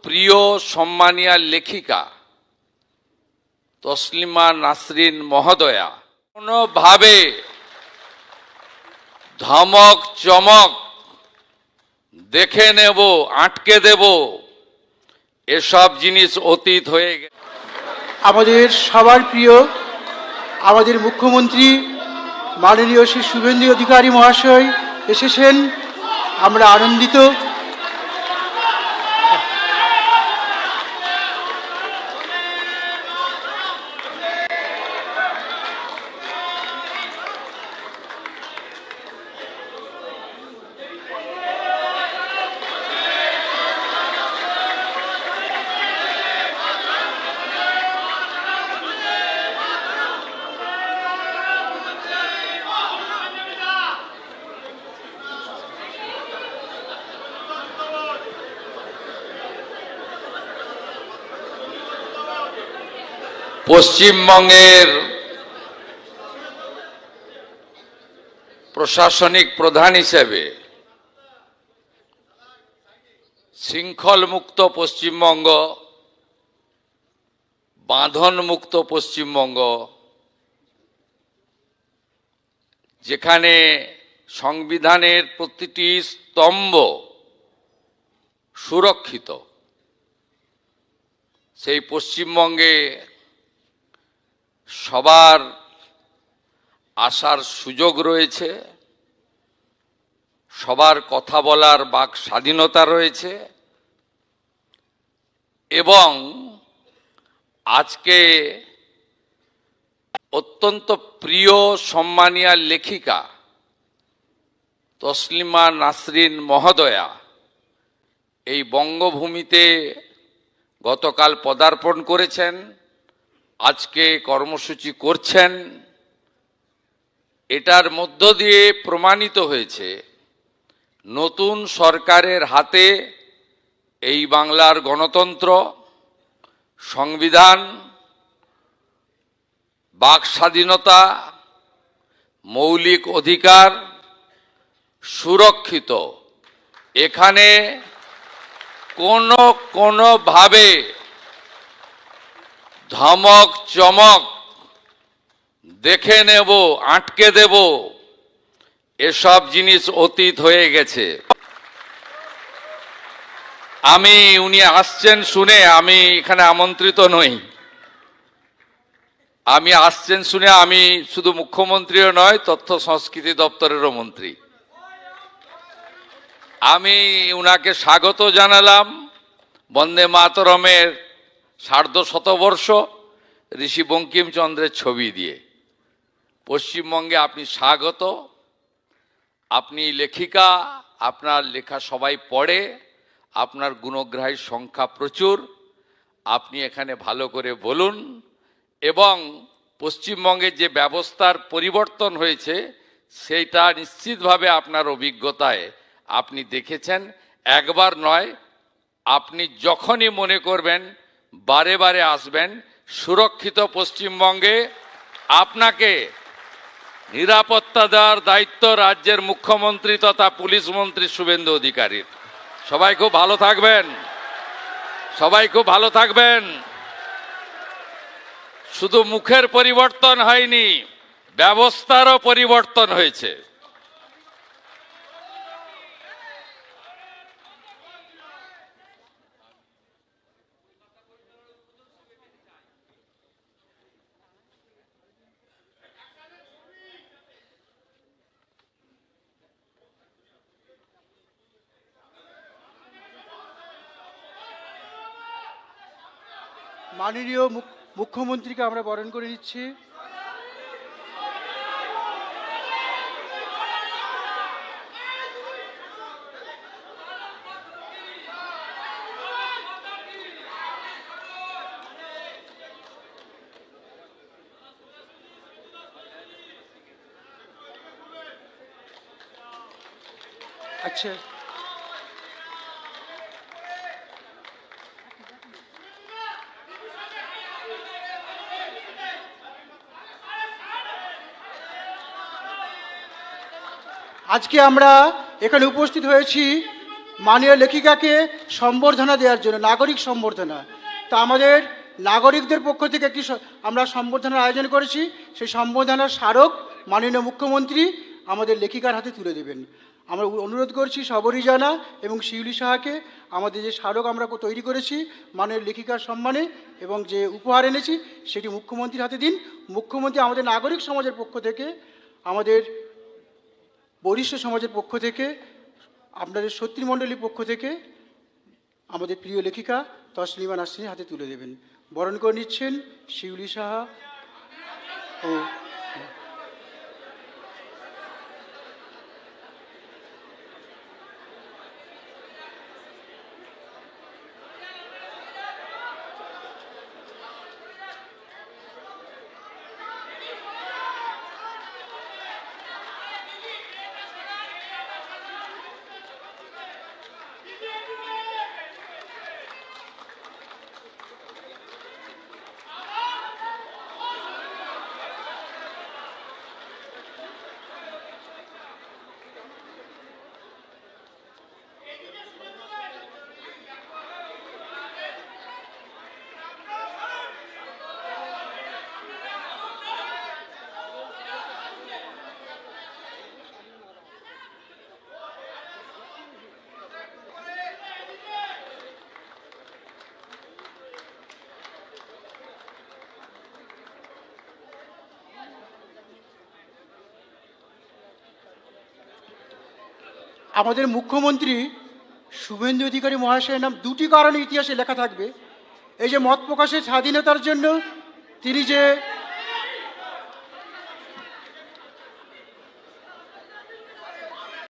প্রিয় সম্মানীয়া লেখিকা তসলিমা নাসরিন মহোদয়া কোনোভাবে ধমক চমক দেখে নেব, আটকে দেব, এসব জিনিস অতীত হয়ে গেছে। আমাদের সবার প্রিয় আমাদের মুখ্যমন্ত্রী মাননীয় শ্রী শুভেন্দু অধিকারী মহাশয় এসেছেন, আমরা আনন্দিত। পশ্চিমবঙ্গের প্রশাসনিক প্রধান হিসেবে শৃঙ্খল মুক্ত পশ্চিমবঙ্গ, বাঁধন মুক্ত পশ্চিমবঙ্গ, যেখানে সংবিধানের প্রতিটি স্তম্ভ সুরক্ষিত, সেই পশ্চিমবঙ্গে সবার আসার সুযোগ রয়েছে, সবার কথা বলার বাক স্বাধীনতা রয়েছে এবং আজকে অত্যন্ত প্রিয় সম্মানীয়া লেখিকা তসলিমা নাসরিন মহোদয়া এই বঙ্গভূমিতে গতকাল পদার্পণ করেছেন, আজকে কর্মসূচি করছেন। এটার মধ্য দিয়ে প্রমাণিত হয়েছে নতুন সরকারের হাতে এই বাংলার গণতন্ত্র, সংবিধান, বাক স্বাধীনতা, মৌলিক অধিকার সুরক্ষিত। এখানে কোনোভাবে ধমক চমক দেখে নেব, আটকে দেব, এসব জিনিস অতীত হয়ে গেছে। উনি আসছেন শুনে আমি এখানে আমন্ত্রিত নই। আমি আসছেন শুনে আমি শুধু মুখ্যমন্ত্রীও নয়, তথ্য সংস্কৃতি দপ্তরেরও মন্ত্রী। আমি উনাকে স্বাগত জানালাম বন্দে মাতরমের সার্ধশতবর্ষ ঋষি বঙ্কিমচন্দ্রের ছবি দিয়ে। পশ্চিমবঙ্গে আপনি স্বাগত। আপনি লেখিকা, আপনার লেখা সবাই পড়ে, আপনার গুণগ্রাহীর সংখ্যা প্রচুর। আপনি এখানে ভালো করে বলুন এবং পশ্চিমবঙ্গের যে ব্যবস্থার পরিবর্তন হয়েছে সেইটা নিশ্চিতভাবে আপনার অভিজ্ঞতায় আপনি দেখেছেন। একবার নয়, আপনি যখনই মনে করবেন বারে বারে আসবেন। সুরক্ষিত পশ্চিমবঙ্গে আপনাকে নিরাপত্তা দেওয়ার দায়িত্ব রাজ্যের মুখ্যমন্ত্রী তথা পুলিশ মন্ত্রী শুভেন্দু অধিকারীর। সবাই খুব ভালো থাকবেন, সবাই খুব ভালো থাকবেন। শুধু মুখের পরিবর্তন হয়নি, ব্যবস্থারও পরিবর্তন হয়েছে। মাননীয় মুখ্যমন্ত্রীকে আমরা বরণ করে নিচ্ছি। আচ্ছা, আজকে আমরা এখানে উপস্থিত হয়েছি মাননীয় লেখিকাকে সম্বর্ধনা দেওয়ার জন্য, নাগরিক সম্বর্ধনা। তা আমাদের নাগরিকদের পক্ষ থেকে একটি আমরা সম্বর্ধনার আয়োজন করেছি। সেই সম্বর্ধনার স্মারক মাননীয় মুখ্যমন্ত্রী আমাদের লেখিকার হাতে তুলে দেবেন। আমরা অনুরোধ করছি সবরই জানা এবং শিউলি সাহাকে, আমাদের যে স্মারক আমরা তৈরি করেছি মাননীয় লেখিকার সম্মানে এবং যে উপহার এনেছি সেটি মুখ্যমন্ত্রীর হাতে দিন। মুখ্যমন্ত্রী আমাদের নাগরিক সমাজের পক্ষ থেকে, আমাদের বরিষ্ঠ সমাজের পক্ষ থেকে, আপনাদের সত্যিমণ্ডলীর পক্ষ থেকে আমাদের প্রিয় লেখিকা তসলিমা নাসরিনের হাতে তুলে দেবেন। বরণ করে নিচ্ছেন শিউলি সাহা ও আমাদের মুখ্যমন্ত্রী শুভেন্দু অধিকারী মহাশয়ের নাম দুটি কারণে ইতিহাসে লেখা থাকবে। এই যে মত প্রকাশের স্বাধীনতার জন্য তিনি যে